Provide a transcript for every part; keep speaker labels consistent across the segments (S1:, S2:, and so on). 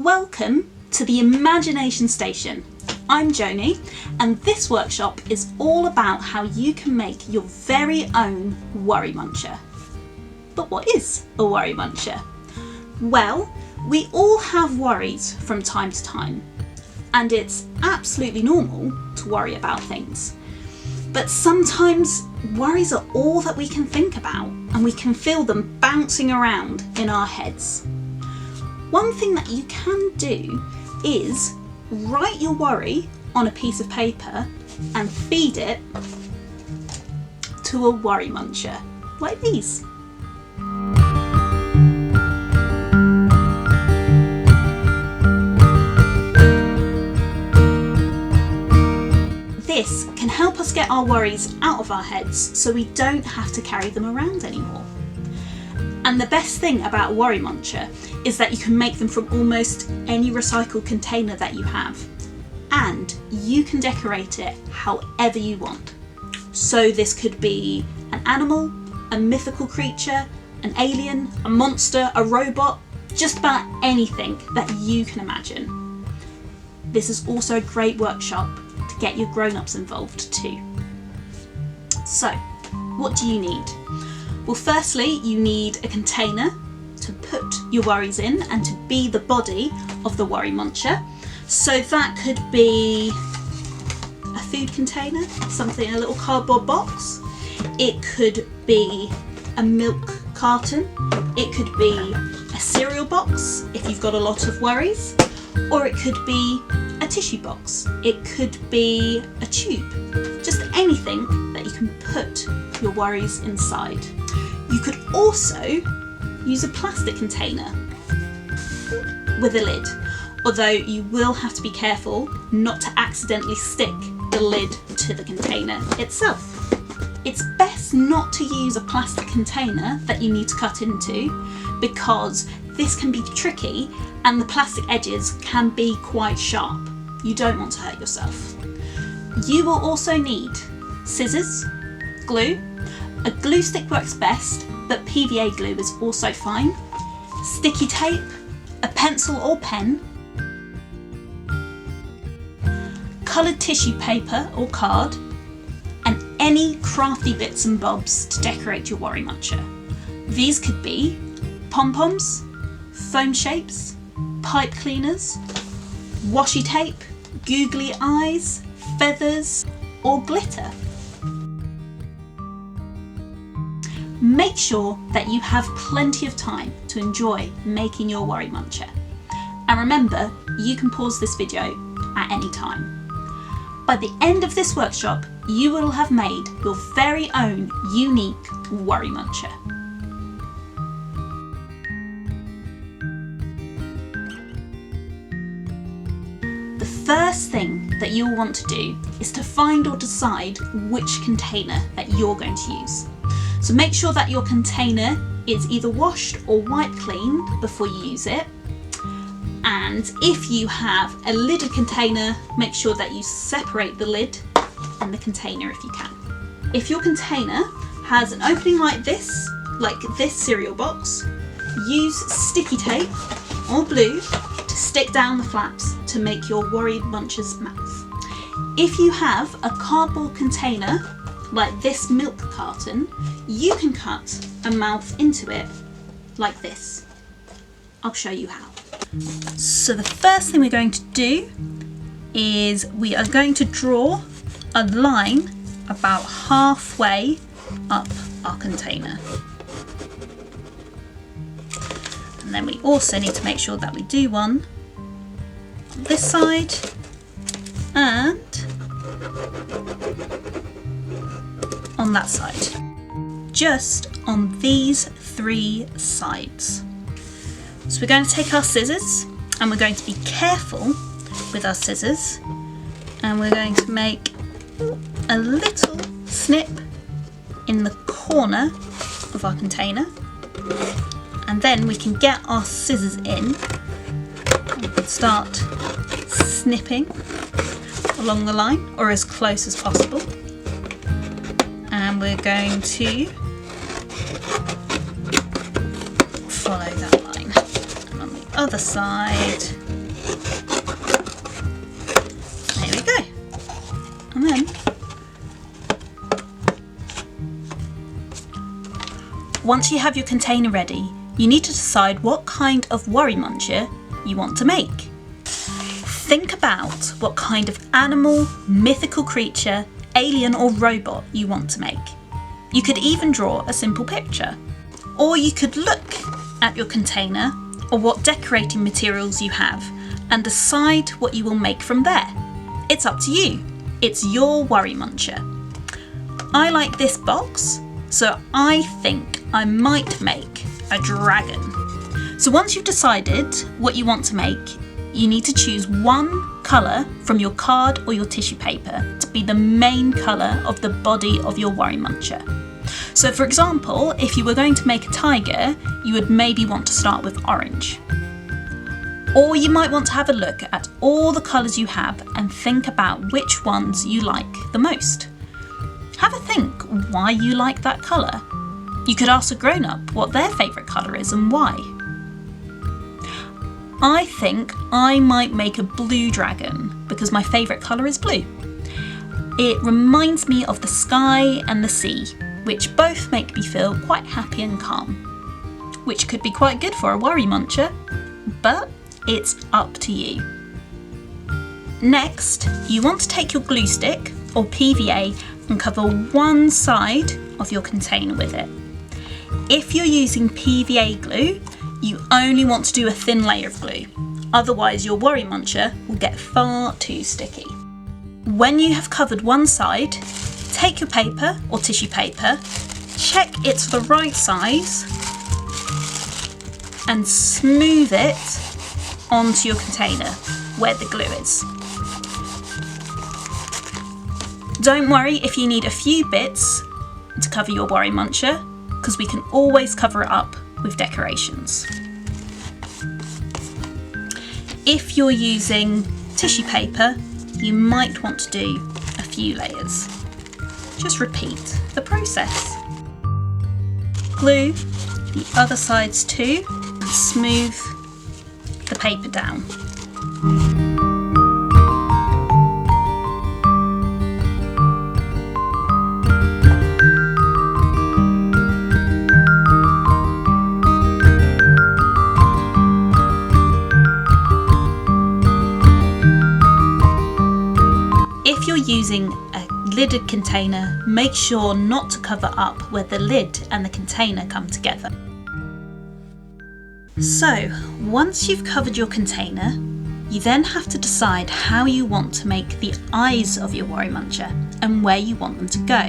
S1: Welcome to the Imagination Station. I'm Joni, and this workshop is all about how you can make your very own worry muncher. But what is a worry muncher? Well, we all have worries from time to time, and it's absolutely normal to worry about things. But sometimes worries are all that we can think about, and we can feel them bouncing around in our heads. One thing that you can do is write your worry on a piece of paper and feed it to a worry muncher, like these. This can help us get our worries out of our heads so we don't have to carry them around anymore. And the best thing about a worry muncher is that you can make them from almost any recycled container that you have. And you can decorate it however you want. So this could be an animal, a mythical creature, an alien, a monster, a robot, just about anything that you can imagine. This is also a great workshop to get your grown-ups involved too. So, what do you need? Well, firstly, you need a container to put your worries in and to be the body of the worry muncher. So that could be a food container, something in a little cardboard box. It could be a milk carton. It could be a cereal box if you've got a lot of worries. Or it could be a tissue box. It could be a tube. Just anything that you can put your worries inside. You could also use a plastic container with a lid, although you will have to be careful not to accidentally stick the lid to the container itself. It's best not to use a plastic container that you need to cut into because this can be tricky and the plastic edges can be quite sharp. You don't want to hurt yourself. You will also need scissors, glue. A glue stick works best, but PVA glue is also fine. Sticky tape, a pencil or pen, coloured tissue paper or card, and any crafty bits and bobs to decorate your worry muncher. These could be pom-poms, foam shapes, pipe cleaners, washi tape, googly eyes, feathers, or glitter. Make sure that you have plenty of time to enjoy making your worry muncher. And remember, you can pause this video at any time. By the end of this workshop, you will have made your very own unique worry muncher. The first thing that you'll want to do is to find or decide which container that you're going to use. So make sure that your container is either washed or wipe clean before you use it. And if you have a lidded container, make sure that you separate the lid and the container if you can. If your container has an opening like this cereal box, use sticky tape or glue to stick down the flaps to make your worry muncher's mouth. If you have a cardboard container like this milk carton, you can cut a mouth into it like this. I'll show you how. So the first thing we're going to do is we are going to draw a line about halfway up our container. And then we also need to make sure that we do one on this side and on that side. Just on these three sides. So we're going to take our scissors and we're going to be careful with our scissors and we're going to make a little snip in the corner of our container, and then we can get our scissors in and we can start snipping along the line or as close as possible. And we're going to follow that line. And on the other side, Once you have your container ready, you need to decide what kind of worry muncher you want to make. Think about what kind of animal, mythical creature, alien or robot you want to make. You could even draw a simple picture. Or you could look at your container or what decorating materials you have and decide what you will make from there. It's up to you. It's your worry muncher. I like this box, so I think I might make a dragon. So once you've decided what you want to make, you need to choose one colour from your card or your tissue paper to be the main colour of the body of your worry muncher. So for example, if you were going to make a tiger, you would maybe want to start with orange. Or you might want to have a look at all the colours you have and think about which ones you like the most. Have a think why you like that colour. You could ask a grown-up what their favourite colour is and why. I think I might make a blue dragon because my favourite colour is blue. It reminds me of the sky and the sea, which both make me feel quite happy and calm, which could be quite good for a worry muncher, but it's up to you. Next, you want to take your glue stick or PVA and cover one side of your container with it. If you're using PVA glue, you only want to do a thin layer of glue, otherwise your worry muncher will get far too sticky. When you have covered one side, take your paper or tissue paper, check it's the right size and smooth it onto your container where the glue is. Don't worry if you need a few bits to cover your worry muncher, because we can always cover it up with decorations. If you're using tissue paper, you might want to do a few layers. Just repeat the process. Glue the other sides too and smooth the paper down. If you're using a lidded container, make sure not to cover up where the lid and the container come together. So, once you've covered your container, you then have to decide how you want to make the eyes of your worry muncher and where you want them to go.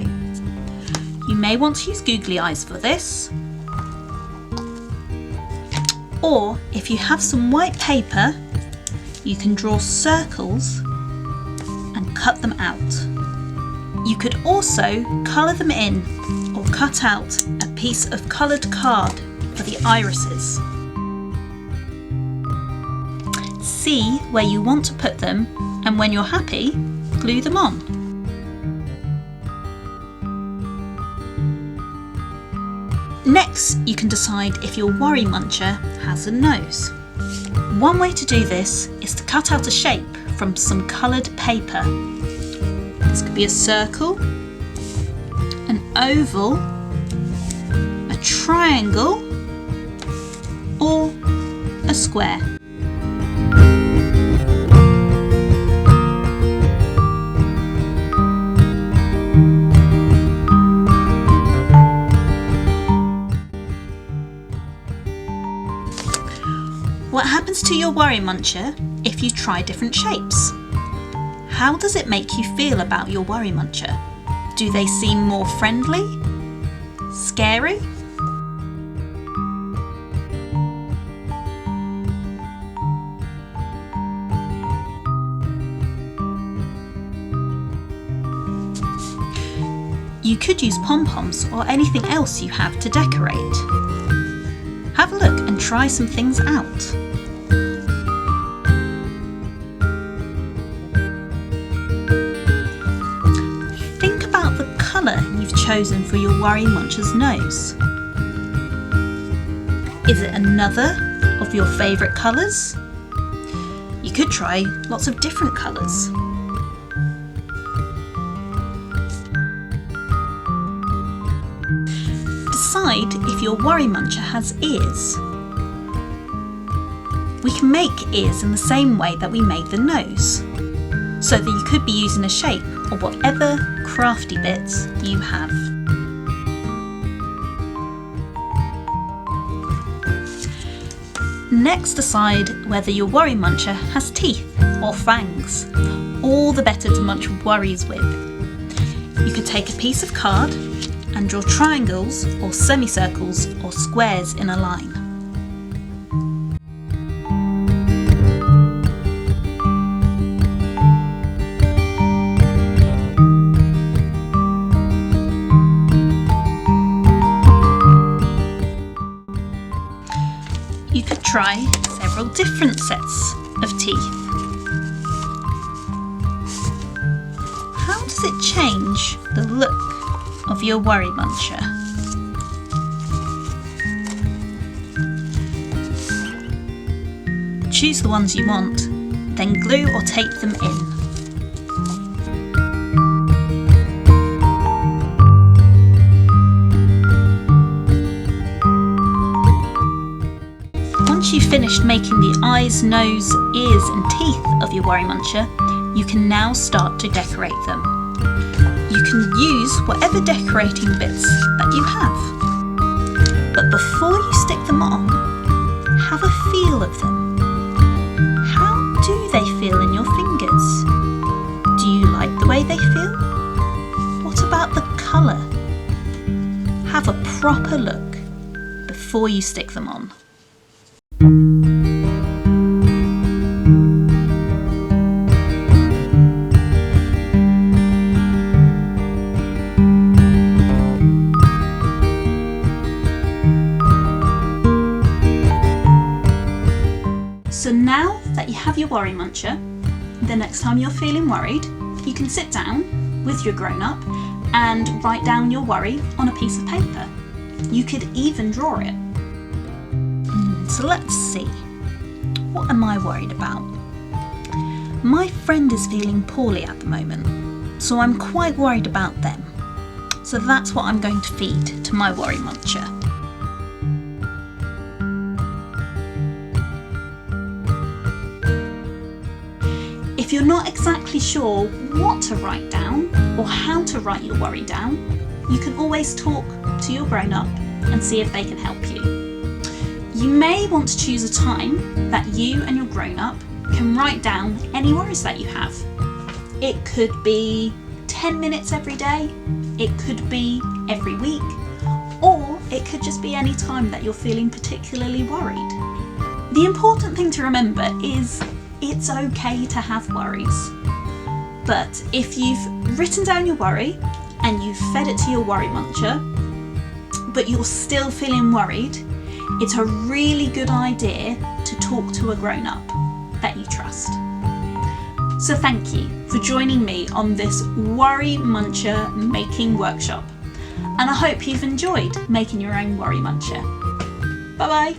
S1: You may want to use googly eyes for this, or if you have some white paper, you can draw circles and cut them out. You could also colour them in or cut out a piece of coloured card for the irises. See where you want to put them, and when you're happy, glue them on. Next, you can decide if your worry muncher has a nose. One way to do this is to cut out a shape from some coloured paper. This could be a circle, an oval, a triangle, or a square. What happens to your worry muncher if you try different shapes? How does it make you feel about your worry muncher? Do they seem more friendly? Scary? You could use pom-poms or anything else you have to decorate. Have a look and try some things out. Think about the colour you've chosen for your worry muncher's nose. Is it another of your favourite colours? You could try lots of different colours. decide if your worry muncher has ears. We can make ears in the same way that we made the nose, so that you could be using a shape or whatever crafty bits you have. Next, decide whether your worry muncher has teeth or fangs. All the better to munch worries with. You could take a piece of card and draw triangles or semicircles or squares in a line. You could try several different sets of teeth. How does it change the look of your worry muncher? Choose the ones you want, then glue or tape them in. Once you've finished making the eyes, nose, ears and teeth of your worry muncher, you can now start to decorate them. You can use whatever decorating bits that you have. But before you stick them on, have a feel of them. How do they feel in your fingers? Do you like the way they feel? What about the colour? Have a proper look before you stick them on. So now that you have your worry muncher, the next time you're feeling worried, you can sit down with your grown-up and write down your worry on a piece of paper. You could even draw it. So let's see, what am I worried about? My friend is feeling poorly at the moment, so I'm quite worried about them. So that's what I'm going to feed to my worry muncher. If you're not exactly sure what to write down or how to write your worry down, you can always talk to your grown-up and see if they can help you. You may want to choose a time that you and your grown-up can write down any worries that you have. It could be 10 minutes every day, it could be every week, or it could just be any time that you're feeling particularly worried. The important thing to remember is it's okay to have worries. But if you've written down your worry and you've fed it to your worry muncher, but you're still feeling worried, it's a really good idea to talk to a grown-up that you trust. So thank you for joining me on this worry muncher making workshop. And I hope you've enjoyed making your own worry muncher. Bye bye.